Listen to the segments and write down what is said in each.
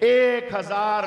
1000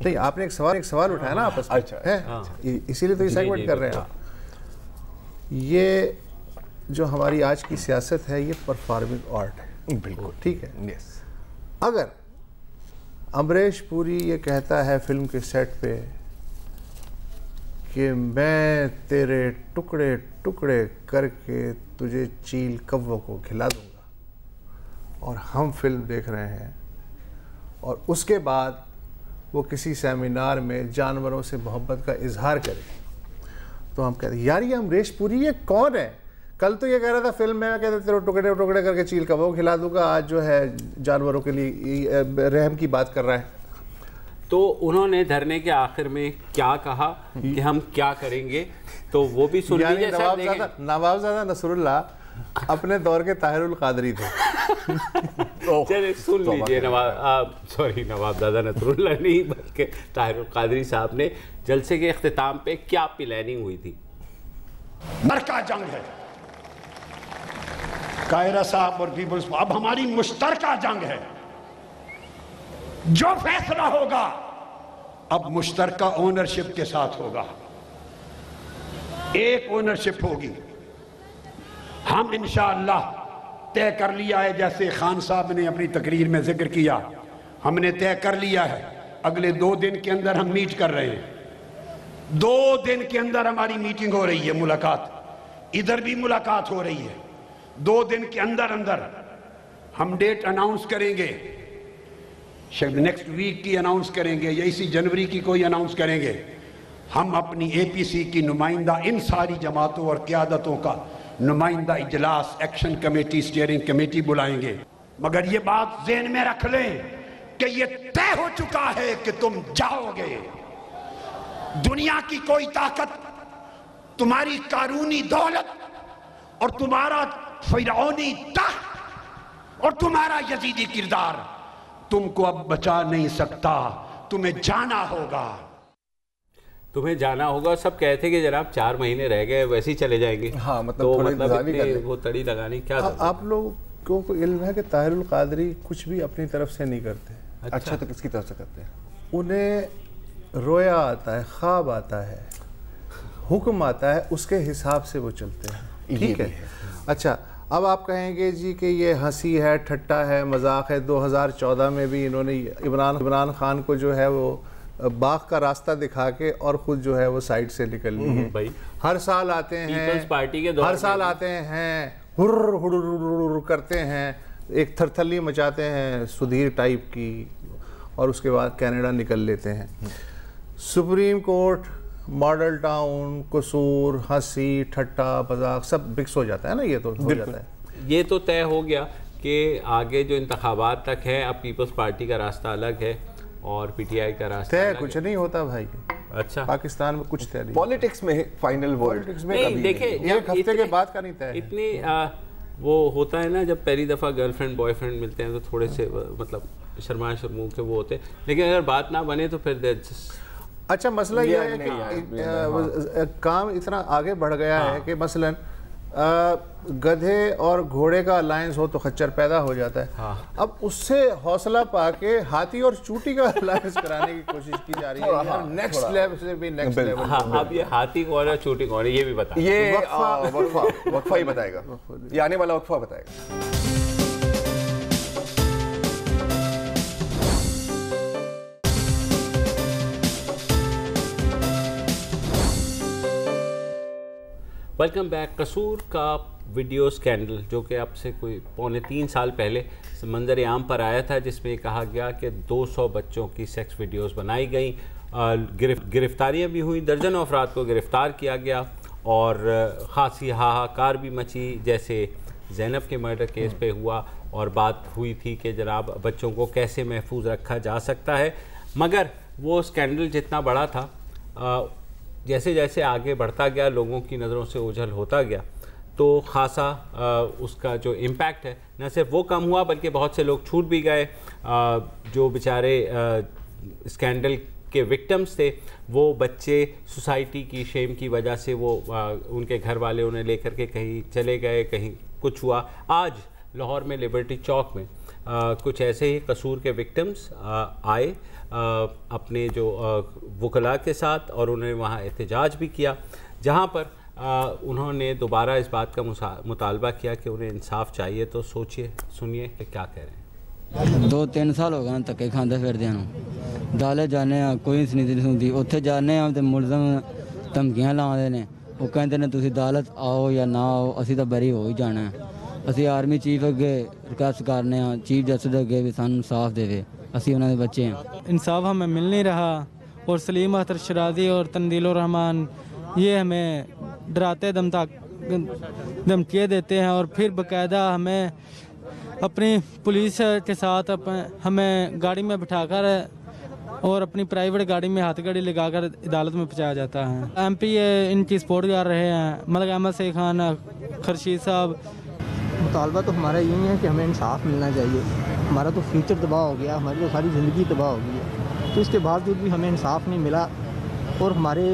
نہیں آپ نے ایک سوال اٹھایا نا آپس میں. اچھا اسی لیے تو یہ سیگمنٹ کر رہے ہیں آپ. یہ جو ہماری آج کی سیاست ہے یہ پرفارمنگ آرٹ ہے. بالکل ٹھیک ہے. اگر امریش پوری یہ کہتا ہے فلم کے سیٹ پہ کہ میں تیرے ٹکڑے ٹکڑے کر کے تجھے چیل کوّوں کو کھلا دوں گا, اور ہم فلم دیکھ رہے ہیں, اور اس کے بعد وہ کسی سیمینار میں جانوروں سے محبت کا اظہار کرے, تو ہم کہتے ہیں یار یہ امریش پوری یہ کون ہے؟ کل تو یہ کہہ رہا تھا فلم میں کہتے تیرے ٹکڑے ٹکڑے کر کے چیل کوّوں کو کھلا دوں گا, آج جو ہے جانوروں کے لیے رحم کی بات کر رہا ہے. تو انہوں نے دھرنے کے آخر میں کیا کہا کہ ہم کیا کریں گے, تو وہ بھی سن لیجیے. نوابزادہ نصر اللہ اپنے دور کے طاہر القادری تھے. چلے سن لیجیے. نوابزادہ نصر اللہ نہیں بلکہ طاہر القادری صاحب نے جلسے کے اختتام پہ کیا پلاننگ ہوئی تھی. مشترکہ جنگ ہے قاہرہ صاحب اور پیپلز. اب ہماری مشترکہ جنگ ہے. جو فیصلہ ہوگا اب مشترکہ اونرشپ کے ساتھ ہوگا. ایک اونرشپ ہوگی. ہم انشاءاللہ طے کر لیا ہے, جیسے خان صاحب نے اپنی تقریر میں ذکر کیا, ہم نے طے کر لیا ہے اگلے 2 دن کے اندر ہم میٹ کر رہے ہیں. 2 دن کے اندر ہماری میٹنگ ہو رہی ہے, ملاقات. ادھر بھی ملاقات ہو رہی ہے. 2 دن کے اندر ہم ڈیٹ اناؤنس کریں گے. شاید نیکسٹ ویک کی اناؤنس کریں گے یا اسی جنوری کی کوئی اناؤنس کریں گے. ہم اپنی اے پی سی کی نمائندہ ان ساری جماعتوں اور قیادتوں کا نمائندہ اجلاس ایکشن کمیٹی اسٹیئرنگ کمیٹی بلائیں گے. مگر یہ بات ذہن میں رکھ لیں کہ یہ طے ہو چکا ہے کہ تم جاؤ گے. دنیا کی کوئی طاقت تمہاری قارونی دولت اور تمہارا فرعونی تخت اور تمہارا یزیدی کردار تم کو اب بچا نہیں سکتا. تمہیں جانا ہوگا. تمہیں جانا ہوگا. سب کہتے ہیں کہ جناب 4 مہینے رہ گئے ویسے ہی چلے جائیں گے. ہاں مطلب وہ تڑی لگانی کیا. آپ لوگوں کو علم ہے کہ طاہر القادری کچھ بھی اپنی طرف سے نہیں کرتے. اچھا تو کس کی طرف سے کرتے ہیں؟ انہیں رویا آتا ہے, خواب آتا ہے, حکم آتا ہے, اس کے حساب سے وہ چلتے ہیں. ٹھیک ہے. اچھا اب آپ کہیں گے جی کہ یہ ہنسی ہے, ٹھٹا ہے, مذاق ہے. 2014 میں بھی انہوں نے عمران خان کو جو ہے وہ باغ کا راستہ دکھا کے اور خود جو ہے وہ سائٹ سے نکل لی. ہر سال آتے ہیں, ہر سال آتے ہیں, ہر کرتے ہیں, ایک تھرتھلی مچاتے ہیں سدھیر ٹائپ کی, اور اس کے بعد کینیڈا نکل لیتے ہیں. سپریم کورٹ, ماڈل ٹاؤن, قصور, ہنسی, ٹھٹا, مذاق سب مکس ہو جاتا ہے نا. یہ تو ہو جاتا ہے. یہ تو طے ہو گیا کہ آگے جو انتخابات تک ہے اب پیپلز پارٹی کا راستہ الگ ہے اور پی ٹی آئی کا راستہ الگ ہے. کچھ نہیں ہوتا بھائی. اچھا پاکستان میں کچھ طے نہیں. پالیٹکس میں فائنل ورڈ نہیں. دیکھیں ایک ہفتے کے بعد کا نہیں طے. اتنی وہ ہوتا ہے نا جب پہلی دفعہ گرل فرینڈ بوائے فرینڈ ملتے ہیں تو تھوڑے سے مطلب شرمو کے وہ ہوتے ہیں, لیکن اگر بات نہ بنے تو پھر اچھا مسئلہ یہ ہے کہ کام اتنا آگے بڑھ گیا ہے کہ مثلاً گدھے اور گھوڑے کا الائنس ہو تو خچر پیدا ہو جاتا ہے. اب اس سے حوصلہ پا کے ہاتھی اور چوٹی کا الائنس کرانے کی کوشش کی جا رہی ہے. نیکسٹ لیول سے بھی نیکسٹ لیول. اب یہ ہاتھی کون ہے چوٹی کون ہے یہ بھی بتا. یہ وقفہ ہی بتائے گا, یہ آنے والا وقفہ بتائے گا. Welcome back. قصور کا ویڈیو سکینڈل جو کہ اب سے کوئی 2.25 سال پہلے منظر عام پر آیا تھا, جس میں کہا گیا کہ 200 بچوں کی سیکس ویڈیوز بنائی گئیں, گرفتاریاں بھی ہوئیں, درجنوں افراد کو گرفتار کیا گیا اور خاصی ہاہاکار بھی مچی, جیسے زینب کے مرڈر کیس پہ ہوا اور بات ہوئی تھی کہ جناب بچوں کو کیسے محفوظ رکھا جا سکتا ہے. مگر وہ سکینڈل جتنا بڑا تھا, جیسے جیسے آگے بڑھتا گیا, لوگوں کی نظروں سے اوجھل ہوتا گیا, تو خاصا اس کا جو امپیکٹ ہے نہ صرف وہ کم ہوا بلکہ بہت سے لوگ چھوٹ بھی گئے. جو بیچارے اسکینڈل کے وکٹمز تھے وہ بچے سوسائٹی کی شیم کی وجہ سے وہ ان کے گھر والے انہیں لے کر کے کہیں چلے گئے, کہیں کچھ ہوا. آج لاہور میں لبرٹی چوک میں کچھ ایسے ہی قصور کے وکٹمز آئے اپنے جو وکلاء کے ساتھ، اور انہوں نے وہاں احتجاج بھی کیا، جہاں پر انہوں نے دوبارہ اس بات کا مطالبہ کیا کہ انہیں انصاف چاہیے. تو سوچئے، سنیے کہ کیا کہہ رہے ہیں. 2-3 سال ہو گئے تکے کھاندے پھردے ہیں، دالے جانے ہیں کوئی نہیں سنتی، اتنے جانے ہیں تو ملزم دھمکیاں لاؤندے نے، وہ کہتے ہیں تسی عدالت آؤ یا نہ آؤ، اسی تو بری ہو ہی جانا ہے. اسی آرمی چیف اگے ریکویسٹ کرنے ہیں، چیف جسٹس اگے بھی سانو انصاف دے، اسی انہوں نے بچے ہیں. انصاف ہمیں مل نہیں رہا، اور سلیم اختر شرازی اور تندیل الرحمان یہ ہمیں ڈراتے دھمکیاں دیتے ہیں، اور پھر باقاعدہ ہمیں اپنی پولیس کے ساتھ ہمیں گاڑی میں بٹھا کر اور اپنی پرائیویٹ گاڑی میں ہاتھ گاڑی لگا کر عدالت میں پہنچایا جاتا ہے. ایم پی ان کی سپورٹ کر رہے ہیں، ملک احمد سیخ خان، خورشید صاحب. مطالبہ تو ہمارا یہی ہے کہ ہمیں انصاف ملنا چاہیے. ہمارا تو فیوچر تباہ ہو گیا، ہماری تو ساری زندگی تباہ ہو گئی ہے، تو اس کے باوجود بھی ہمیں انصاف نہیں ملا. اور ہمارے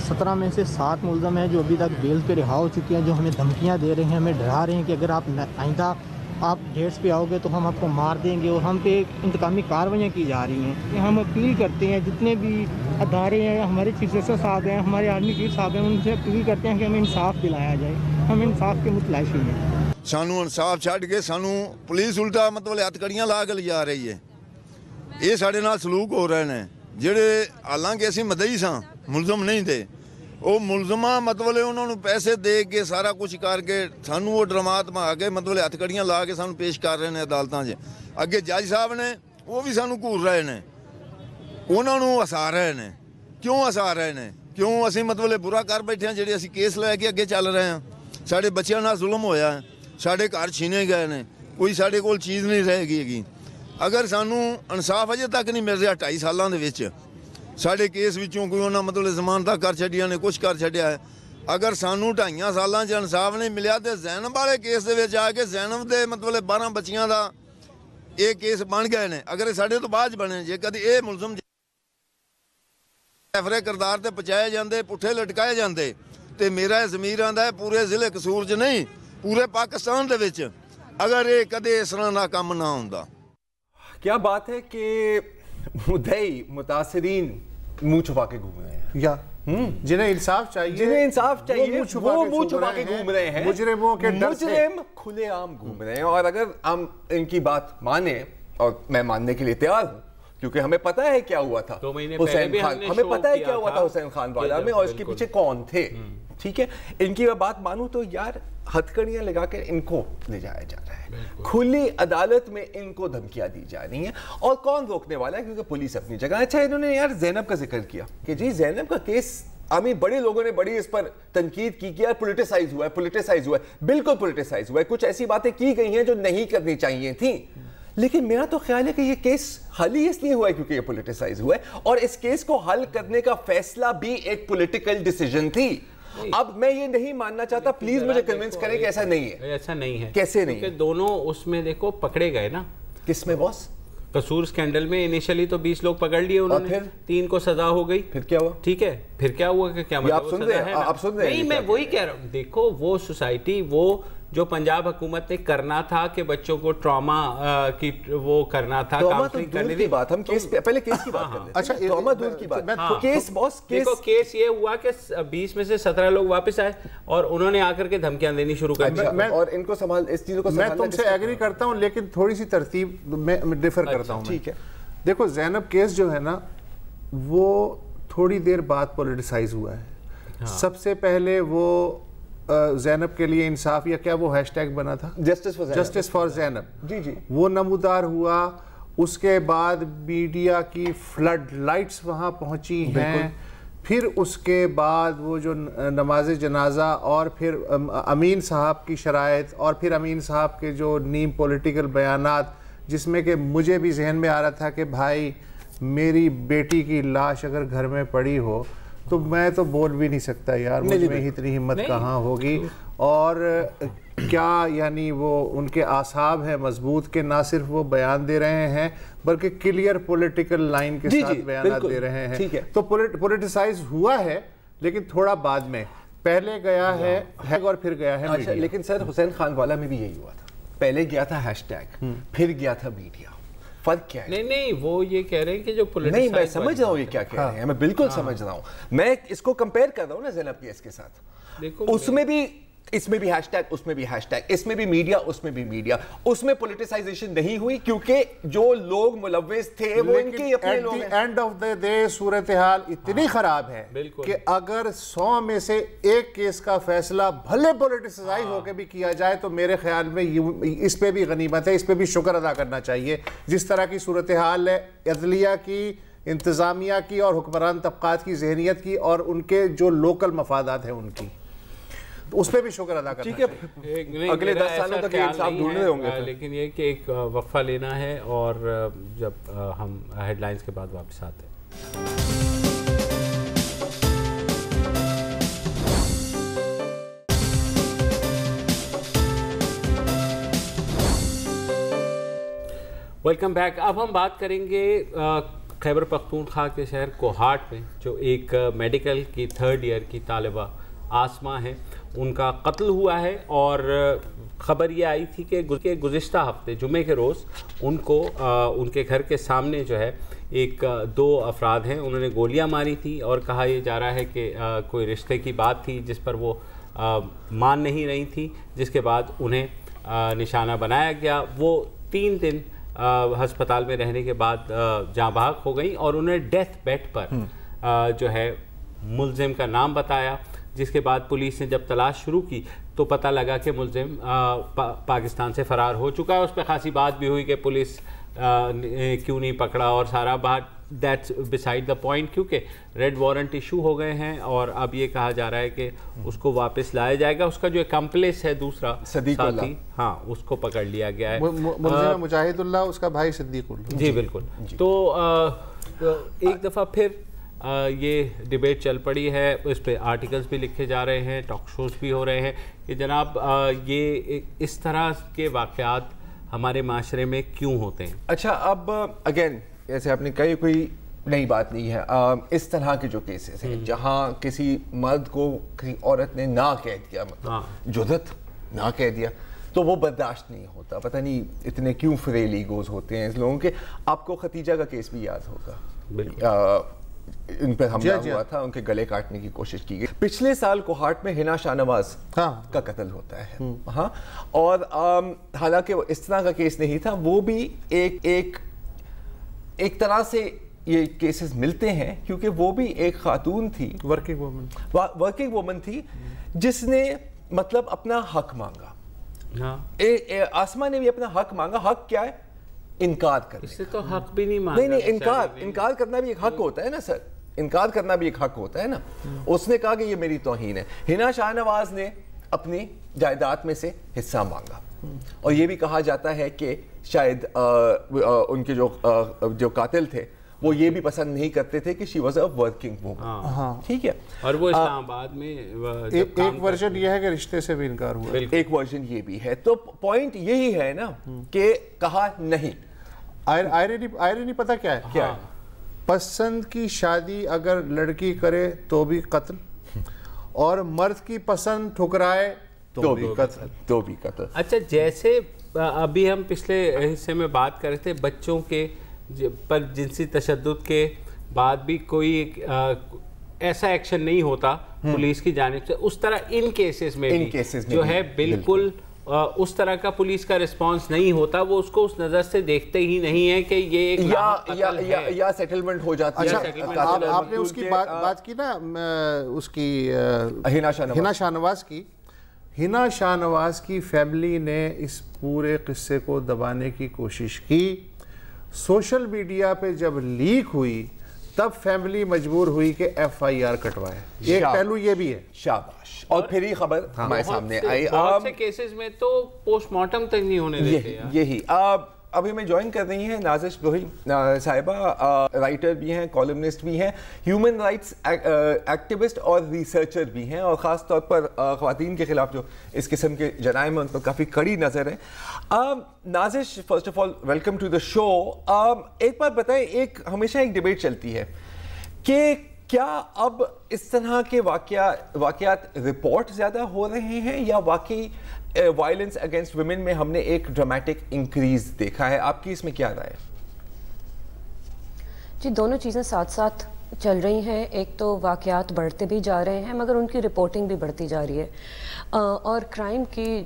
17 میں سے 7 ملزم ہیں جو ابھی تک بیل پہ رہا ہو چکے ہیں، جو ہمیں دھمکیاں دے رہے ہیں، ہمیں ڈرا رہے ہیں کہ اگر آپ آئندہ آپ ڈیٹس پہ آؤ گے تو ہم آپ کو مار دیں گے، اور ہم پہ انتقامی کارروائیاں کی جا رہی ہیں. ہم اپیل کرتے ہیں جتنے بھی ادارے ہیں، ہمارے چیف جسٹس صاحب ہیں، ہمارے آرمی چیف صاحب ہیں، ان سے اپیل کرتے ہیں کہ ہمیں انصاف دلایا جائے. ہم انصاف کے متلاشی ہیں. سانو انصاف چھڈ کے سانو پولیس الٹا مطلب ہتھکڑیاں لا کے لجا رہی ہے. یہ سارے نال سلوک ہو رہے ہیں جڑے حالانکہ اسی مدعی ساں، ملزم نہیں تھے. وہ ملزماں مطلب انہوں نے پیسے دے کے سارا کچھ کر کے سانو وہ ڈرامات میں آ کے مطلب ہتھکڑیاں لا کے سانو پیش کر رہے ہیں عدالتاں 'چ. اگے جج صاحب نے وہ بھی سانو گھور رہے ہیں، انہوں نے ہسا رہے ہیں. کیوں ہسا رہے ہیں؟ کیوں اسی مطلب برا کر بیٹھے ہیں جڑے اسی کیس لے کے اگے چل رہے ہیں. سارے بچیاں نال ظلم ہویا ہے، سارے گھر چھینے گئے ہیں، کوئی سارے کول چیز نہیں رہ گئی. اگر سانو انصاف اجے تک نہیں مل رہا 2.5 سالاں دے وچ، سارے کیس وچوں کوئی انہاں مطلب ضمانتاں کر چھڈیاں نے، کچھ کر چھڈیا ہے. اگر سانو 2.5 سالاں 'چ انصاف نہیں ملیا تے زینب والے کیس دے وچ آ کے زینب دے مطلب 12 بچیاں دا یہ کیس بن گئے نے. اگر سارے تو بعد بنے جے کدی اے ملزم ایفرے کردار تے پہنچائے جاندے، پٹھے لٹکائے جاندے، تے میرا ضمیر آندا ہے پورے ضلع قصور 'چ نہیں پورے پاکستان دے وچ اگر یہ کدے اس طرح دا کام نہ ہوندا. کیا بات ہے کہ مدعی متاثرین منہ چھپا کے گھوم رہے ہیں، یا جنہیں انصاف چاہیے وہ منہ چھپا کے گھوم رہے ہیں. مجرموں کے ڈر سے مجرم کھلے عام گھوم رہے ہیں. اور اگر ہم ان کی بات مانیں، اور میں ماننے کے لیے تیار ہوں کیونکہ ہمیں پتہ ہے کیا ہوا تھا حسین خان، ہمیں پتہ ہے کیا ہوا تھا حسین خان والا میں، اور اس کے پیچھے کون تھے. ٹھیک ہے، ان کی بات مانوں تو یار ہتھکڑیاں لگا کے ان کو لے جایا جا رہا ہے، کھلی عدالت میں ان کو دھمکیاں دی جا رہی ہیں، اور کون روکنے والا ہے؟ کیونکہ پولیس اپنی جگہ. اچھا، انہوں نے یار زینب کا ذکر کیا کہ جی زینب کا کیس بڑے لوگوں نے بڑی اس پر تنقید کی کہ یار پولیٹیسائز ہوا ہے. بالکل پولیٹیسائز ہوا ہے، کچھ ایسی باتیں کی گئی ہیں جو نہیں کرنی چاہیے تھیں. لیکن میرا تو خیال ہے کہ یہ کیس حل ہی اس لیے ہوا ہے کیونکہ یہ پولیٹیسائز ہوا ہے، اور اس کیس کو حل کرنے کا فیصلہ بھی ایک پولیٹیکل ڈیسیجن تھی. اب میں یہ نہیں ماننا چاہتا، پلیز مجھے کنونس کریں کہ ایسا نہیں ہے. ایسا نہیں ہے. کیسے نہیں؟ کیونکہ دونوں اس میں دیکھو پکڑے گئے نا. کس میں باس؟ قصور سکینڈل میں انیشلی تو 20 لوگ پکڑ لیے انہوں نے، 3 کو سزا ہو گئی. پھر کیا ہوا؟ ٹھیک ہے، پھر کیا ہوا کہ کیا مطلب آپ سن رہے ہیں؟ نہیں، میں وہی کہہ رہا ہوں. دیکھو وہ سوسائٹی، وہ جو پنجاب حکومت نے کرنا تھا کہ بچوں کو ٹراما کی وہ کرنا تھا، کاؤنسلنگ کرنے کی بات. ہم پہلے کیس کی بات کرتے ہیں. اچھا، ٹراما دور کی بات. کیس باس، کیس یہ ہوا کہ 20 میں سے 17 لوگ واپس آئے اور انہوں نے آ کر کے دھمکیاں دینی شروع کر دی. اور ان کو اس چیزوں کو میں تم سے ایگری کرتا ہوں، لیکن تھوڑی سی ترتیب میں ڈیفر کرتا ہوں. ٹھیک ہے، دیکھو زینب کیس جو ہے نا وہ تھوڑی دیر بعد پولیٹیسائز ہوا ہے. سب سے پہلے وہ زینب کے لیے انصاف، یا کیا وہ ہیش ٹیگ بنا تھا، جسٹس فار زینب، جی وہ نمودار ہوا. اس کے بعد میڈیا کی فلڈ لائٹس وہاں پہنچی ہیں. پھر اس کے بعد وہ جو نماز جنازہ، اور پھر امین صاحب کی شرائط، اور پھر امین صاحب کے جو نیم پولیٹیکل بیانات، جس میں کہ مجھے بھی ذہن میں آ رہا تھا کہ بھائی میری بیٹی کی لاش اگر گھر میں پڑی ہو تو میں تو بول بھی نہیں سکتا یار، مجھ میں اتنی ہمت کہاں ہوگی. اور کیا یعنی وہ ان کے اعصاب ہیں مضبوط کہ نہ صرف وہ بیان دے رہے ہیں بلکہ کلیئر پولیٹیکل لائن کے ساتھ بیانات دے رہے ہیں. تو پولیٹیسائز ہوا ہے، لیکن تھوڑا بعد میں. پہلے گیا ہے اور پھر گیا ہے. لیکن سر حسین خان والا میں بھی یہی ہوا تھا. پہلے گیا تھا ہیش ٹیگ، پھر گیا تھا میڈیا. فرق کیا ہے؟ نہیں وہ یہ کہہ رہے ہیں کہ جو نہیں میں سمجھ رہا ہوں یہ کیا کہہ رہے ہیں، میں بالکل سمجھ رہا ہوں. میں اس کو کمپیئر کر رہا ہوں نا زینب کیس کے ساتھ. اس میں بھی اس میں بھی ہیش ٹیگ، اس میں بھی ہیش ٹیگ، اس میں بھی میڈیا، اس میں بھی میڈیا. اس میں پولیٹیسائزیشن نہیں ہوئی کیونکہ جو لوگ ملوث تھے وہ ان کے اپنے لوگ ہیں. اینڈ آف دا ڈے صورتحال اتنی خراب ہے کہ اگر 100 میں سے ایک کیس کا فیصلہ بھلے پولیٹیسائز ہو کے بھی کیا جائے تو میرے خیال میں اس پہ بھی غنیمت ہے، اس پہ بھی شکر ادا کرنا چاہیے. جس طرح کی صورتحال ہے عدلیہ کی، انتظامیہ کی اور حکمران طبقات کی ذہنیت کی اور ان کے جو لوکل مفادات ہیں ان کی، اس پہ بھی شکر ادا کرنا چاہیے. اگلے 10 سالوں تک انصاف ڈھونڈ رہے ہوں گے. لیکن یہ کہ ایک وقفہ لینا ہے اور جب ہم ہیڈ لائنز کے بعد واپس آتے ہیں. Welcome back. اب ہم بات کریں گے خیبر پختونخوا کے شہر کوہاٹ میں جو ایک میڈیکل کی 3rd ایئر کی طالبہ آسما ہے، ان کا قتل ہوا ہے. اور خبر یہ آئی تھی کہ گزشتہ ہفتے جمعے کے روز ان کو ان کے گھر کے سامنے جو ہے 2 افراد ہیں، انہوں نے گولیاں ماری تھی اور کہا یہ جا رہا ہے کہ کوئی رشتے کی بات تھی جس پر وہ مان نہیں رہی تھی، جس کے بعد انہیں نشانہ بنایا گیا. وہ 3 دن ہسپتال میں رہنے کے بعد جاں بحق ہو گئیں اور انہیں ڈیتھ بیڈ پر جو ہے ملزم کا نام بتایا. جس کے بعد پولیس نے جب تلاش شروع کی تو پتہ لگا کہ ملزم پاکستان سے فرار ہو چکا ہے. اس پہ خاصی بات بھی ہوئی کہ پولیس کیوں نہیں پکڑا اور سارا بات. دیٹس بسائڈ دا پوائنٹ کیونکہ ریڈ وارنٹ ایشو ہو گئے ہیں اور اب یہ کہا جا رہا ہے کہ اس کو واپس لایا جائے گا. اس کا جو ایکمپلیس ہے دوسرا صدیق اللہ، ہاں اس کو پکڑ لیا گیا ہے. ملزم مجاہد اللہ، اس کا بھائی صدیق اللہ. جی بالکل. تو ایک دفعہ پھر یہ ڈیبیٹ چل پڑی ہے، اس پہ آرٹیکلز بھی لکھے جا رہے ہیں، ٹاک شوز بھی ہو رہے ہیں کہ جناب یہ اس طرح کے واقعات ہمارے معاشرے میں کیوں ہوتے ہیں. اچھا اب اگین جیسے آپ نے کہی کوئی نئی بات نہیں ہے. اس طرح کے جو کیسز ہیں جہاں کسی مرد کو کسی عورت نے نہ کہہ دیا، مطلب جرت نہ کہہ دیا، تو وہ برداشت نہیں ہوتا. پتہ نہیں اتنے کیوں فریل ایگوز ہوتے ہیں اس لوگوں کے. آپ کو ختیجہ کا کیس بھی یاد ہوگا، ان پر حملہ ہوا تھا، ان کے گلے کاٹنے کی کوشش کی گئی. پچھلے سال کوہاٹ میں حنا شاہ نواز کا قتل ہوتا ہے. ہاں، اور حالانکہ وہ اس طرح کا کیس نہیں تھا، وہ بھی ایک طرح سے یہ کیسز ملتے ہیں کیونکہ وہ بھی ایک خاتون تھی، ورکنگ وومن تھی، جس نے مطلب اپنا حق مانگا. آسما نے بھی اپنا حق مانگا. حق کیا ہے؟ انکار کرنے. اس سے تو حق بھی نہیں مانگا. نہیں، انکار کرنا بھی ایک حق ہوتا ہے نا سر. انکار کرنا بھی ایک حق ہوتا ہے نا. اس نے کہا کہ یہ میری توہین ہے. حنا شاہ نواز نے اپنی جائیداد میں سے حصہ مانگا اور یہ بھی کہا جاتا ہے کہ شاید ان کے جو قاتل تھے وہ یہ بھی پسند نہیں کرتے تھے کہ she was a working woman. ٹھیک ہے. اور وہ اسلام آباد میں ایک ورژن یہ ہے کہ رشتے سے بھی انکار ہوا، ایک ورژن یہ بھی ہے. تو پوائنٹ یہی ہے نا کہ کہا نہیں. آئرنی پتہ کیا ہے؟ کیا ہے؟ پسند کی شادی اگر لڑکی کرے تو بھی قتل، اور مرد کی پسند ٹھکرائے تو بھی قتل. اچھا، جیسے ابھی ہم پچھلے حصے میں بات کر رہے تھے بچوں کے پر جنسی تشدد کے بعد بھی کوئی ایسا ایکشن نہیں ہوتا پولیس کی جانب سے، اس طرح ان کیسز میں جو ہے بالکل اس طرح کا پولیس کا رسپانس نہیں ہوتا. وہ اس کو اس نظر سے دیکھتے ہی نہیں ہے کہ یہ ایک یا سیٹلمنٹ ہو جاتی ہے. آپ نے اس کی بات کی نا، اس کی حنا شاہ نواز کی. حنا شاہ نواز کی فیملی نے اس پورے قصے کو دبانے کی کوشش کی. سوشل میڈیا پہ جب لیک ہوئی تب فیملی مجبور ہوئی کہ FIR کٹوائے. ایک پہلو یہ بھی ہے. شاباش. اور پھر یہ خبر ہمارے سامنے آئی. بہت سے کیسز میں تو پوسٹ مارٹم تک نہیں ہونے دیتے. یہی ابھی میں جوائن کر رہی ہیں نازش بہی صاحبہ، رائٹر بھی ہیں، کالمنسٹ بھی ہیں، ہیومن رائٹس ایکٹیوسٹ اور ریسرچر بھی ہیں، اور خاص طور پر خواتین کے خلاف جو اس قسم کے جرائم ہیں ان پر کافی کڑی نظر ہے. Nazish, first of all welcome to the show. ایک بات بتائیں، ہمیشہ ایک ڈیبیٹ چلتی ہے کہ کیا اب اس طرح کے واقعات رپورٹ زیادہ ہو رہے ہیں یا واقعی وائلنس اگینسٹ ویمن میں ہم نے ایک ڈرامیٹک انکریز دیکھا ہے, آپ کی اس میں کیا رائے ہے؟ جی دونوں چیزیں ساتھ ساتھ چل رہی ہیں. ایک تو واقعات بڑھتے بھی جا رہے ہیں مگر ان کی رپورٹنگ بھی بڑھتی جا رہی ہے, اور کرائم کی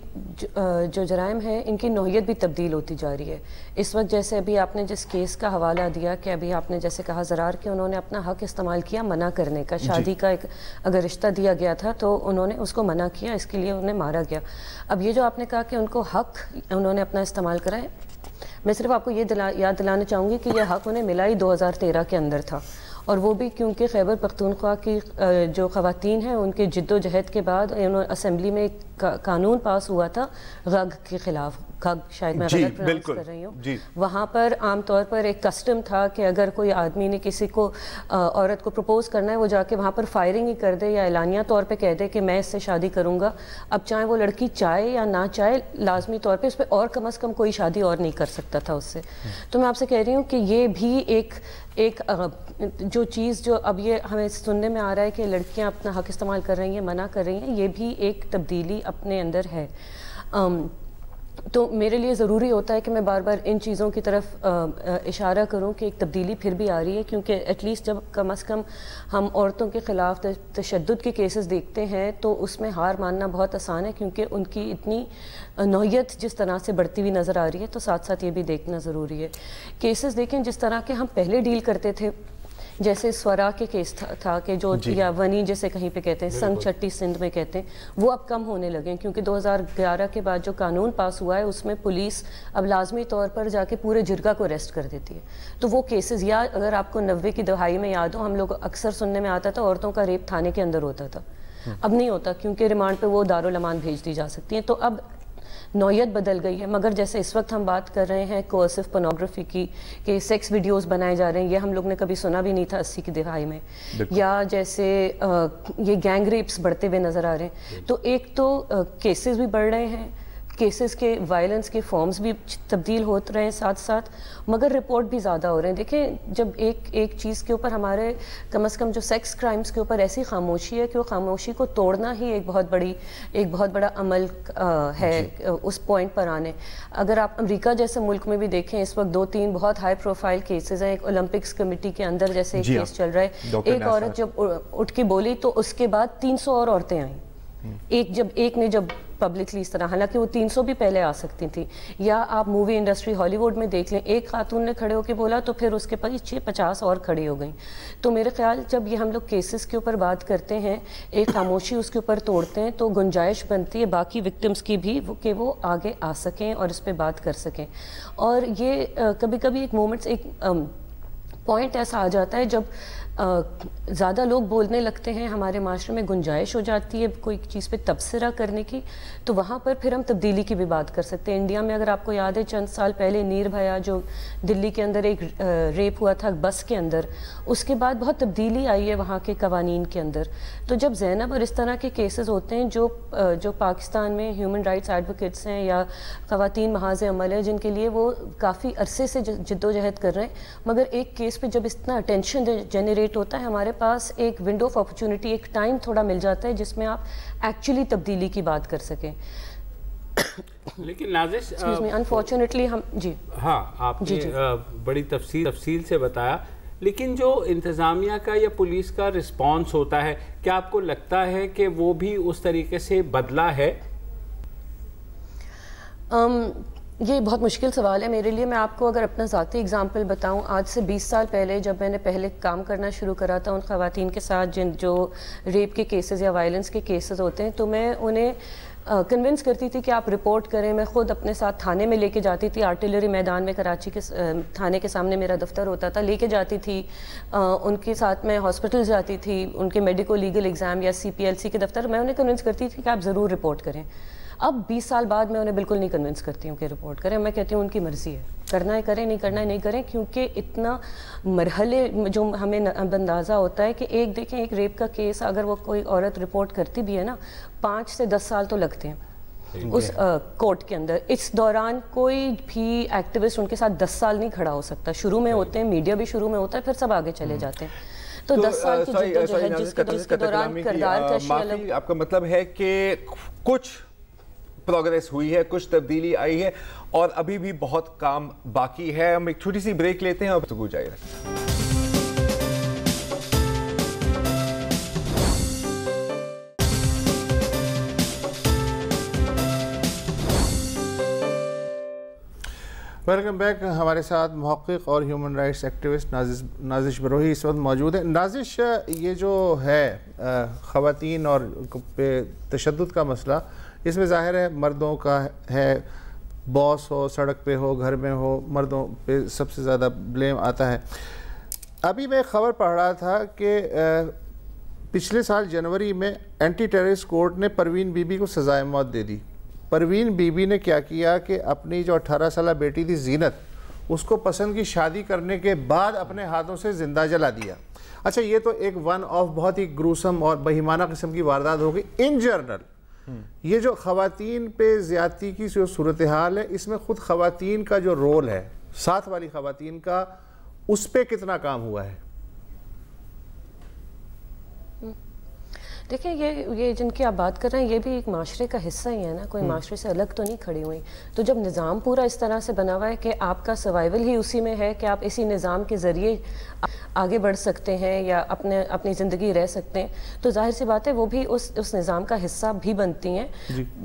جو جرائم ہیں ان کی نوعیت بھی تبدیل ہوتی جا رہی ہے. اس وقت جیسے ابھی آپ نے جس کیس کا حوالہ دیا کہ ابھی آپ نے جیسے کہا زرار کہ انہوں نے اپنا حق استعمال کیا منع کرنے کا, شادی کا ایک اگر رشتہ دیا گیا تھا تو انہوں نے اس کو منع کیا, اس کے لیے انہیں مارا گیا. اب یہ جو آپ نے کہا کہ ان کو حق انہوں نے اپنا استعمال کرا ہے, میں صرف آپ کو یہ یاد دلانا چاہوں گی کہ یہ حق انہیں ملا ہی 2013 کے اندر تھا, اور وہ بھی کیونکہ خیبر پختونخوا کی جو خواتین ہیں ان کے جد و جہد کے بعد اسمبلی میں ایک قانون پاس ہوا تھا غگ کے خلاف. غگ شاید میں غلط پروناؤنس کر رہی ہوں. وہاں پر عام طور پر ایک کسٹم تھا کہ اگر کوئی آدمی نے کسی کو عورت کو پروپوز کرنا ہے وہ جا کے وہاں پر فائرنگ ہی کر دے یا اعلانیہ طور پہ کہہ دے کہ میں اس سے شادی کروں گا. اب چاہے وہ لڑکی چاہے یا نہ چاہے لازمی طور پہ اس پہ اور کم از کم کوئی شادی اور نہیں کر سکتا تھا اس سے. تو میں آپ سے کہہ رہی ہوں کہ یہ بھی ایک جو چیز جو اب یہ ہمیں سننے میں آ رہا ہے کہ لڑکیاں اپنا حق استعمال کر رہی ہیں, منع کر رہی ہیں, یہ بھی ایک تبدیلی اپنے اندر ہے. تو میرے لیے ضروری ہوتا ہے کہ میں بار بار ان چیزوں کی طرف اشارہ کروں کہ ایک تبدیلی پھر بھی آ رہی ہے, کیونکہ ایٹ لیسٹ جب کم از کم ہم عورتوں کے خلاف تشدد کے کیسز دیکھتے ہیں تو اس میں ہار ماننا بہت آسان ہے, کیونکہ ان کی اتنی نوعیت جس طرح سے بڑھتی ہوئی نظر آ رہی ہے. تو ساتھ ساتھ یہ بھی دیکھنا ضروری ہے. کیسز دیکھیں جس طرح کے ہم پہلے ڈیل کرتے تھے, جیسے سورا کے کیس تھا کہ جو یا ونی جسے کہیں پہ کہتے ہیں, سنگ چٹی سندھ میں کہتے ہیں, وہ اب کم ہونے لگے کیونکہ 2011 کے بعد جو قانون پاس ہوا ہے اس میں پولیس اب لازمی طور پر جا کے پورے جرگہ کو اریسٹ کر دیتی ہے. تو وہ کیسز, یا اگر آپ کو 90 کی دہائی میں یاد ہو, ہم لوگ اکثر سننے میں آتا تھا عورتوں کا ریپ تھانے کے اندر ہوتا تھا, اب نہیں ہوتا کیونکہ ریمانڈ پہ وہ دارالامان بھیج دی جا سکتی ہیں. تو اب نوعیت بدل گئی ہے. مگر جیسے اس وقت ہم بات کر رہے ہیں کوئرسو پورنوگرافی کی کہ سیکس ویڈیوز بنائے جا رہے ہیں, یہ ہم لوگ نے کبھی سنا بھی نہیں تھا 80 کی دہائی میں. یا جیسے یہ گینگ ریپس بڑھتے ہوئے نظر آ رہے ہیں. تو ایک تو کیسز بھی بڑھ رہے ہیں, کیسز کے وائلنس کے فارمز بھی تبدیل ہوتے رہے ہیں ساتھ ساتھ, مگر رپورٹ بھی زیادہ ہو رہے ہیں. دیکھیں جب ایک چیز کے اوپر ہمارے کم از کم جو سیکس کرائمز کے اوپر ایسی خاموشی ہے کہ وہ خاموشی کو توڑنا ہی ایک بہت بڑا عمل ہے اس پوائنٹ پر آنے. اگر آپ امریکہ جیسے ملک میں بھی دیکھیں اس وقت 2-3 بہت ہائی پروفائل کیسز ہیں. ایک اولمپکس کمیٹی کے اندر جیسے ایک کیس چل رہا ہے, ایک عورت جب اٹھ کے بولی تو اس کے بعد 300 اور عورتیں آئیں. ایک نے جب پبلکلی اس طرح, حالانکہ وہ 300 بھی پہلے آ سکتی تھیں. یا آپ مووی انڈسٹری ہالی ووڈ میں دیکھ لیں, ایک خاتون نے کھڑے ہو کے بولا تو پھر اس کے پیچھے 50 اور کھڑی ہو گئیں. تو میرے خیال جب یہ ہم لوگ کیسز کے اوپر بات کرتے ہیں, ایک خاموشی اس کے اوپر توڑتے ہیں, تو گنجائش بنتی ہے باقی وکٹمز کی بھی کہ وہ آگے آ سکیں اور اس پہ بات کر سکیں. اور یہ کبھی کبھی ایک مومنٹس, ایک پوائنٹ ایسا آ جاتا ہے جب زیادہ لوگ بولنے لگتے ہیں, ہمارے معاشرے میں گنجائش ہو جاتی ہے کوئی چیز پہ تبصرہ کرنے کی, تو وہاں پر پھر ہم تبدیلی کی بھی بات کر سکتے ہیں. انڈیا میں اگر آپ کو یاد ہے چند سال پہلے نربھیا جو دلی کے اندر ایک ریپ ہوا تھا بس کے اندر, اس کے بعد بہت تبدیلی آئی ہے وہاں کے قوانین کے اندر. تو جب زینب اور اس طرح کے کیسز ہوتے ہیں جو پاکستان میں ہیومن رائٹس ایڈوکیٹس ہیں یا خواتین محاذ عمل ہے جن کے لیے وہ کافی عرصے سے جد و جہد کر رہے ہیں, مگر ایک کیس پہ جب اتنا اٹینشن جنریٹ ہوتا ہے, ہمارے پاس ایک ونڈو آف اپرچونٹی, ایک ٹائم تھوڑا مل جاتا ہے جس میں آپ ایکچولی تبدیلی کی بات کر سکیں. لیکن نازش انفارچونیٹلی ہم ہاں آپ نے بڑی تفصیل سے بتایا, لیکن جو انتظامیہ کا یا پولیس کا رسپانس ہوتا ہے, کیا آپ کو لگتا ہے کہ وہ بھی اس طریقے سے بدلا ہے؟ یہ بہت مشکل سوال ہے میرے لیے. میں آپ کو اگر اپنا ذاتی اگزامپل بتاؤں, آج سے 20 سال پہلے جب میں نے پہلے کام کرنا شروع کرا تھا ان خواتین کے ساتھ جو ریپ کے کیسز یا وائلنس کے کیسز ہوتے ہیں, تو میں انہیں کنونس کرتی تھی کہ آپ رپورٹ کریں. میں خود اپنے ساتھ تھانے میں لے کے جاتی تھی, آرٹلری میدان میں کراچی کے تھانے کے سامنے میرا دفتر ہوتا تھا, لے کے جاتی تھی. ان کے ساتھ میں ہاسپٹل جاتی تھی, ان کے میڈیکو لیگل ایگزام یا CPLC کے دفتر, میں انہیں کنونس کرتی تھی کہ آپ ضرور رپورٹ کریں. اب 20 سال بعد میں انہیں بالکل نہیں کنونس کرتی ہوں کہ رپورٹ کریں. میں کہتی ہوں ان کی مرضی ہے, کرنا ہے کریں, نہیں کرنا ہے نہیں کریں, کیونکہ اتنا مرحلے جو ہمیں اندازہ ہوتا ہے کہ ایک دیکھیں ایک ریپ کا کیس اگر وہ کوئی عورت رپورٹ کرتی بھی ہے نا, 5 سے 10 سال تو لگتے ہیں اس کورٹ کے اندر. اس دوران کوئی بھی ایکٹیوسٹ ان کے ساتھ 10 سال نہیں کھڑا ہو سکتا. شروع میں ہوتے ہیں, میڈیا بھی شروع میں ہوتا ہے, پھر سب آگے چلے جاتے ہیں. تو 10 سال کی جدوجہد جس کے دوران کردار کشی الگ. آپ کا مطلب ہے کہ کچھ پروگریس ہوئی ہے, کچھ تبدیلی آئی ہے, اور ابھی بھی بہت کام باقی ہے. ہم ایک چھوٹی سی بریک لیتے ہیں اور گفتگو جاری رکھتے ہیں. Welcome back. ہمارے ساتھ محقق اور ہیومن رائٹس ایکٹیوسٹ نازش بروہی اس وقت موجود ہیں. نازش, یہ جو ہے خواتین اور پہ تشدد کا مسئلہ, اس میں ظاہر ہے مردوں کا ہے, باس ہو, سڑک پہ ہو, گھر میں ہو, مردوں پہ سب سے زیادہ بلیم آتا ہے. ابھی میں خبر پڑھ رہا تھا کہ پچھلے سال جنوری میں اینٹی ٹیررسٹ کورٹ نے پروین بی بی کو سزائے موت دے دی. پروین بی بی نے کیا کیا کہ اپنی جو 18 سالہ بیٹی تھی زینت, اس کو پسند کی شادی کرنے کے بعد اپنے ہاتھوں سے زندہ جلا دیا. اچھا, یہ تو ایک ون آف بہت ہی گروسم اور بہیمانہ قسم کی واردات ہوگی. ان جنرل یہ جو خواتین پہ زیادتی کی جو صورتحال ہے, اس میں خود خواتین کا جو رول ہے, ساتھ والی خواتین کا, اس پہ کتنا کام ہوا ہے؟ دیکھیں, یہ جن کی آپ بات کر رہے ہیں یہ بھی ایک معاشرے کا حصہ ہی ہے نا, کوئی معاشرے سے الگ تو نہیں کھڑی ہوئی. تو جب نظام پورا اس طرح سے بنا ہوا ہے کہ آپ کا سروائیول ہی اسی میں ہے کہ آپ اسی نظام کے ذریعے آگے بڑھ سکتے ہیں یا اپنی زندگی رہ سکتے ہیں, تو ظاہر سی بات ہے وہ بھی اس نظام کا حصہ بھی بنتی ہیں.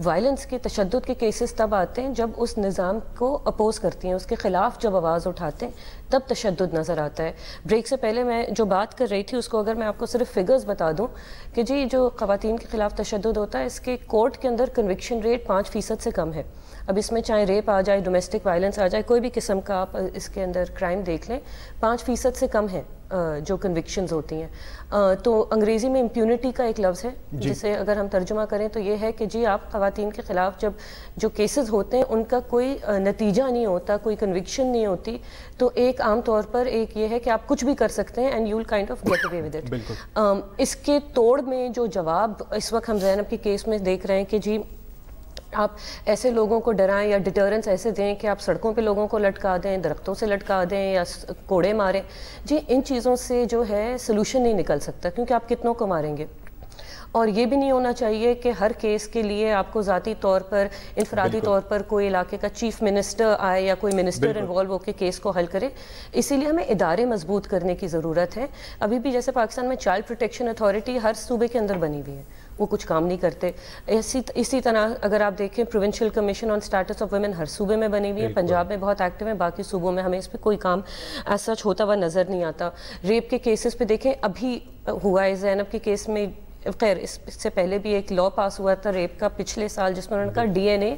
وائلنس کے, تشدد کے کیسز تب آتے ہیں جب اس نظام کو اپوز کرتی ہیں, اس کے خلاف جب آواز اٹھاتے ہیں تب تشدد نظر آتا ہے. بریک سے پہلے میں جو بات کر رہی تھی اس کو اگر میں آپ کو صرف فگرز بتا دوں کہ جی جو خواتین کے خلاف تشدد ہوتا ہے, اس کے کورٹ کے اندر کنوکشن ریٹ 5% سے کم ہے. اب اس میں چاہے ریپ آ جائے, ڈومیسٹک وائلنس آ جائے, کوئی بھی قسم کا آپ اس کے اندر کرائم دیکھ لیں, 5% سے کم ہے جو کنوکشنز ہوتی ہیں. تو انگریزی میں امپیونٹی کا ایک لفظ ہے جسے اگر ہم ترجمہ کریں تو یہ ہے کہ جی آپ خواتین کے خلاف جب جو کیسز ہوتے ہیں ان کا کوئی نتیجہ نہیں ہوتا, کوئی کنوکشن نہیں ہوتی, تو ایک عام طور پر ایک یہ ہے کہ آپ کچھ بھی کر سکتے ہیں and you will kind of get away with it. اس کے توڑ میں جو جواب اس وقت ہم زینب کے کیس میں دیکھ رہے ہیں کہ جی آپ ایسے لوگوں کو ڈرائیں یا ڈیٹرنس ایسے دیں کہ آپ سڑکوں پہ لوگوں کو لٹکا دیں, درختوں سے لٹکا دیں یا کوڑے ماریں, جی ان چیزوں سے جو ہے سلوشن نہیں نکل سکتا, کیونکہ آپ کتنوں کو ماریں گے. اور یہ بھی نہیں ہونا چاہیے کہ ہر کیس کے لیے آپ کو ذاتی طور پر, انفرادی طور پر کوئی علاقے کا چیف منسٹر آئے یا کوئی منسٹر انوالو ہو کے کیس کو حل کرے. اسی لیے ہمیں ادارے مضبوط کرنے کی ضرورت ہے. ابھی بھی جیسے پاکستان میں چائلڈ پروٹیکشن اتھارٹی ہر صوبے کے اندر بنی ہوئی ہے, وہ کچھ کام نہیں کرتے. اسی طرح اگر آپ دیکھیں provincial commission on status of women ہر صوبے میں بنی ہوئی ہے, پنجاب میں بہت ایکٹیو ہے, باقی صوبوں میں ہمیں اس پہ کوئی کام ایز سچ ہوتا ہوا نظر نہیں آتا. ریپ کے کیسز پہ دیکھیں, ابھی ہوا ہے زینب کے کیس میں, خیر اس سے پہلے بھی ایک لا پاس ہوا تھا ریپ کا پچھلے سال جس میں انہوں نے کہا ڈی این اے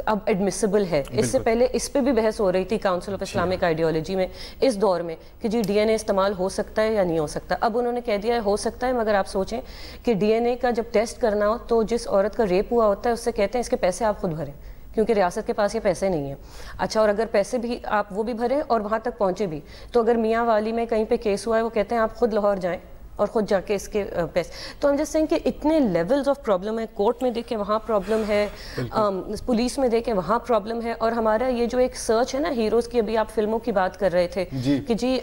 اب ایڈمیسیبل ہے. اس سے پہلے اس پہ بھی بحث ہو رہی تھی کاؤنسل آف اسلامک آئیڈیالوجی میں اس دور میں کہ جی ڈی این اے استعمال ہو سکتا ہے یا نہیں ہو سکتا. اب انہوں نے کہہ دیا ہے ہو سکتا ہے, مگر آپ سوچیں کہ ڈی این اے کا جب ٹیسٹ کرنا ہو تو جس عورت کا ریپ ہوا ہوتا ہے اس سے کہتے ہیں اس کے پیسے آپ خود بھریں, کیونکہ ریاست کے پاس یہ پیسے نہیں ہیں. اچھا, اور اگر پیسے بھی آپ وہ بھی بھریں اور وہاں تک پہنچے بھی, تو اگر میاں والی میں کہیں پہ کیس ہوا ہے وہ کہتے ہیں آپ خود لاہور جائیں اور خود جا کے اس کے پیسے. تو ہم جیسے کہ اتنے لیولز آف پرابلم ہے, کورٹ میں دیکھیں وہاں پرابلم ہے, پولیس میں دیکھیں وہاں پرابلم ہے. اور ہمارا یہ جو ایک سرچ ہے نا ہیروز کی, ابھی آپ فلموں کی بات کر رہے تھے کہ جی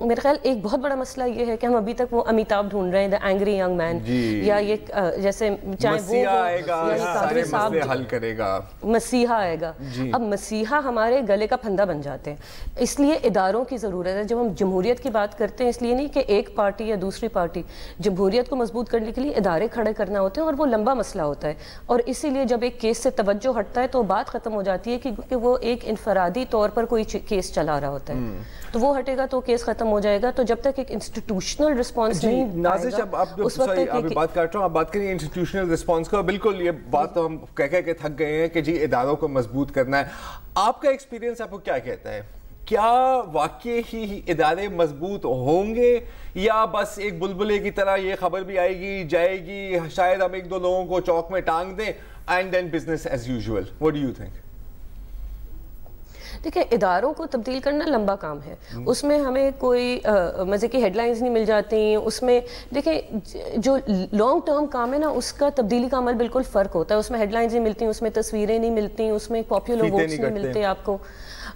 میرے خیال ایک بہت بڑا مسئلہ یہ ہے کہ ہم ابھی تک وہ امیتابھ ڈھونڈ رہے ہیں, دا اینگری ینگ مین, یا یہ جیسے چاہے وہ حل کرے گا, مسیحا آئے گا. اب مسیحا ہمارے گلے کا پھندا بن جاتے ہیں, اس لیے اداروں کی ضرورت ہے. جب ہم جمہوریت کی بات کرتے ہیں اس لیے نہیں کہ ایک پارٹی یا دوسری پارٹی, جمہوریت کو مضبوط کرنے کے لیے ادارے کھڑے کرنا ہوتے ہیں, اور وہ لمبا مسئلہ ہوتا ہے. اور اسی لیے جب ایک کیس سے توجہ ہٹتا ہے تو بات ختم ہو جاتی ہے کیونکہ وہ ایک انفرادی طور پر کوئی کیس چلا رہا ہوتا ہے, تو وہ ہٹے گا تو کیس ختم ہو جائے گا. تو جب تک ایک انسٹیٹیوشنل رسپانس نہیں نازش, اب آپ بات کر رہا ہوں, آپ بات کریں انسٹیٹیوشنل رسپانس کا, بالکل یہ بات تو ہم کہہ کے تھک گئے ہیں کہ جی اداروں کو مضبوط کرنا ہے. آپ کا ایکسپیرینس آپ کو کیا کہتا ہے, کیا واقعی ہی ادارے مضبوط ہوں گے, یا بس ایک بلبلے کی طرح یہ خبر بھی آئے گی جائے گی, شاید ہم ایک دو لوگوں کو چوک میں ٹانگ دیں and then business as usual? What do you think? دیکھیں, اداروں کو تبدیل کرنا لمبا کام ہے, اس میں ہمیں کوئی مزے کی ہیڈ لائنز نہیں مل جاتی. اس میں دیکھیں جو لانگ ٹرم کام ہے نا اس کا تبدیلی کا عمل بالکل فرق ہوتا ہے. اس میں ہیڈ لائنز نہیں ملتی, اس میں تصویریں نہیں ملتی, اس میں پاپولر ووٹس نہیں ملتے آپ کو.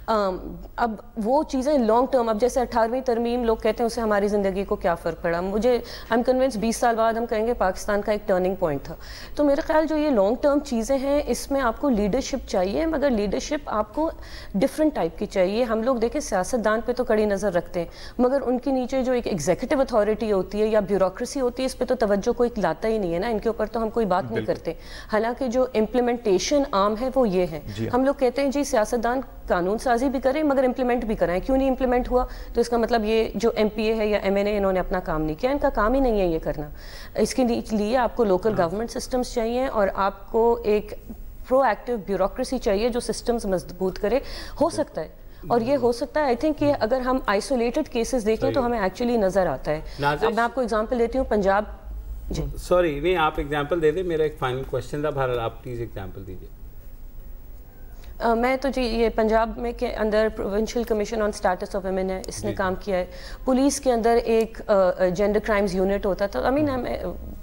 اب وہ چیزیں لانگ ٹرم، اب جیسے 18ویں ترمیم لوگ کہتے ہیں اسے ہماری زندگی کو کیا فرق پڑا، مجھے آئی ایم کنونس 20 سال بعد ہم کہیں گے پاکستان کا ایک ٹرننگ پوائنٹ تھا. تو میرے خیال جو یہ لانگ ٹرم چیزیں ہیں اس میں آپ کو لیڈرشپ چاہیے، مگر لیڈرشپ آپ کو ڈفرینٹ ٹائپ کی چاہیے. ہم لوگ دیکھیں سیاستدان پہ تو کڑی نظر رکھتے ہیں، مگر ان کے نیچے جو ایک ایگزیکٹو اتھارٹی ہوتی ہے یا بیوروکریسی ہوتی ہے اس پہ تو توجہ کوئی لاتا ہی نہیں ہے نا، ان کے اوپر تو ہم کوئی بات نہیں کرتے. حالانکہ جو امپلیمنٹیشن عام ہے وہ یہ ہے. ہم لوگ کہتے ہیں جی سیاستدان قانون سازی بھی کریں مگر امپلیمنٹ بھی کرائیں. کیوں نہیں امپلیمنٹ ہوا؟ تو اس کا مطلب یہ جو ایم پی اے ہے یا ایم این اے انہوں نے اپنا کام نہیں کیا، ان کا کام ہی نہیں ہے یہ کرنا. اس کے لیے آپ کو لوکل گورنمنٹ سسٹمز چاہیے اور آپ کو ایک پرو ایکٹیو بیوروکریسی چاہیے جو سسٹمز مضبوط کرے. ہو سکتا ہے اور یہ ہو سکتا ہے آئی تھنک کہ اگر ہم آئسولیٹڈ کیسز دیکھیں تو ہمیں ایکچولی نظر آتا ہے. اب میں آپ کو اگزامپل دیتی ہوں پنجاب. جی سوری نہیں آپ ایگزامپل دے دیں، میرا ایک فائنل کوشچن تھا، بہرحال آپ پلیز ایگزامپل دیجیے. میں تو جی یہ پنجاب میں کے اندر provincial commission on status of women ہے، اس نے کام کیا ہے. پولیس کے اندر ایک جینڈر کرائمز یونٹ ہوتا تھا. آئی مین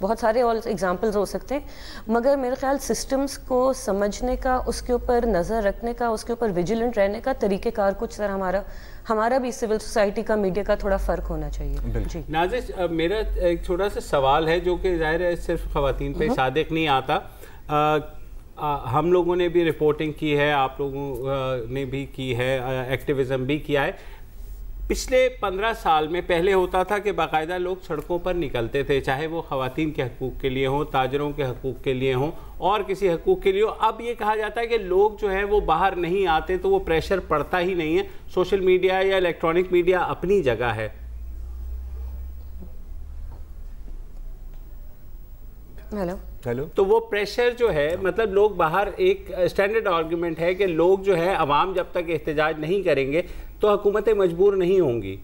بہت سارے اور ایگزامپلز ہو سکتے ہیں، مگر میرے خیال سسٹمز کو سمجھنے کا، اس کے اوپر نظر رکھنے کا، اس کے اوپر ویجیلنٹ رہنے کا طریقہ کار کچھ طرح ہمارا بھی سول سوسائٹی کا میڈیا کا تھوڑا فرق ہونا چاہیے. جی نازش میرا ایک چھوٹا سا سوال ہے جو کہ ظاہر ہے صرف خواتین پہ صادق نہیں آتا. ہم لوگوں نے بھی رپورٹنگ کی ہے، آپ لوگوں نے بھی کی ہے، ایکٹیویزم بھی کیا ہے. پچھلے 15 سال میں پہلے ہوتا تھا کہ باقاعدہ لوگ سڑکوں پر نکلتے تھے، چاہے وہ خواتین کے حقوق کے لیے ہوں، تاجروں کے حقوق کے لیے ہوں اور کسی حقوق کے لیے ہو. اب یہ کہا جاتا ہے کہ لوگ جو ہے وہ باہر نہیں آتے تو وہ پریشر پڑتا ہی نہیں ہے. سوشل میڈیا یا الیکٹرانک میڈیا اپنی جگہ ہے. ہیلو تو وہ پریشر جو ہے مطلب لوگ باہر، ایک اسٹینڈرڈ آرگومنٹ ہے کہ لوگ جو ہے عوام جب تک احتجاج نہیں کریں گے تو حکومتیں مجبور نہیں ہوں گی.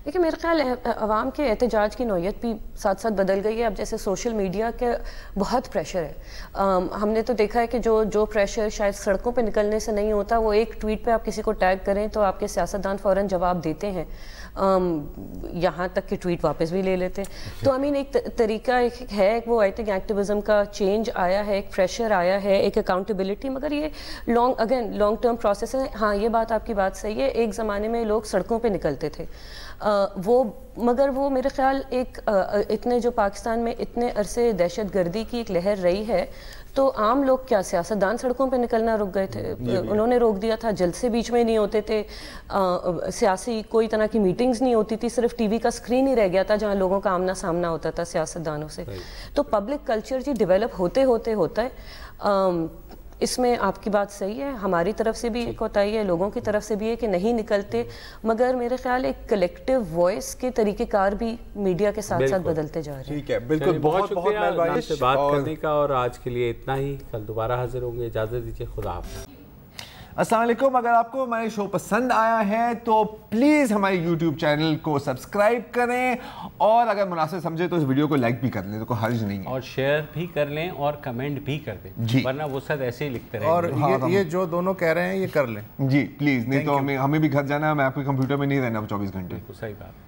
دیکھیں میرے خیال عوام کے احتجاج کی نوعیت بھی ساتھ ساتھ بدل گئی ہے. اب جیسے سوشل میڈیا کے بہت پریشر ہے. ہم نے تو دیکھا ہے کہ جو پریشر شاید سڑکوں پہ نکلنے سے نہیں ہوتا، وہ ایک ٹویٹ پہ آپ کسی کو ٹیگ کریں تو آپ کے سیاستدان فوراً جواب دیتے ہیں، یہاں تک کہ ٹویٹ واپس بھی لے لیتے ہیں. تو ایک طریقہ ہے وہ آئی تھنک ایکٹیویزم کا چینج آیا ہے، ایک پریشر آیا ہے، ایک اکاؤنٹیبلٹی، مگر یہ لانگ ٹرم پروسیس ہے. ہاں یہ بات آپ کی بات صحیح ہے، ایک زمانے میں لوگ سڑکوں پہ نکلتے تھے مگر وہ میرے خیال اتنے جو پاکستان میں اتنے عرصے دہشت گردی کی ایک لہر رہی ہے تو عام لوگ کیا سیاستدان سڑکوں پہ نکلنا رک گئے تھے، انہوں نے روک دیا تھا. جلسے بیچ میں نہیں ہوتے تھے، سیاسی کوئی طرح کی میٹنگز نہیں ہوتی تھی، صرف ٹی وی کا اسکرین ہی رہ گیا تھا جہاں لوگوں کا آمنا سامنا ہوتا تھا سیاستدانوں سے. تو پبلک کلچر جی ڈیولپ ہوتا ہے. اس میں آپ کی بات صحیح ہے، ہماری طرف سے بھی ایک کوتاہی ہے، لوگوں کی طرف سے بھی ہے کہ نہیں نکلتے، مگر میرے خیال ایک کلیکٹیو وائس کے طریقہ کار بھی میڈیا کے ساتھ ساتھ بدلتے جا رہے ہیں. ٹھیک ہے، بالکل. بہت مہربانی سے بات کرنے کا، اور آج کے لیے اتنا ہی. کل دوبارہ حاضر ہوں گے، اجازت دیجیے. خدا حافظ. السلام علیکم. اگر آپ کو ہمارے شو پسند آیا ہے تو پلیز ہمارے یوٹیوب چینل کو سبسکرائب کریں، اور اگر مناسب سمجھے تو اس ویڈیو کو لائک بھی کر لیں، تو کوئی حرج نہیں ہے، اور شیئر بھی کر لیں اور کمنٹ بھی کر دیں جی، ورنہ وہ سب ایسے ہی لکھتے رہیں. اور یہ جو دونوں کہہ رہے ہیں یہ کر لیں جی پلیز، نہیں تو ہمیں بھی گھر جانا ہے. میں آپ کے کمپیوٹر میں نہیں رہنا 24 گھنٹے. صحیح بات.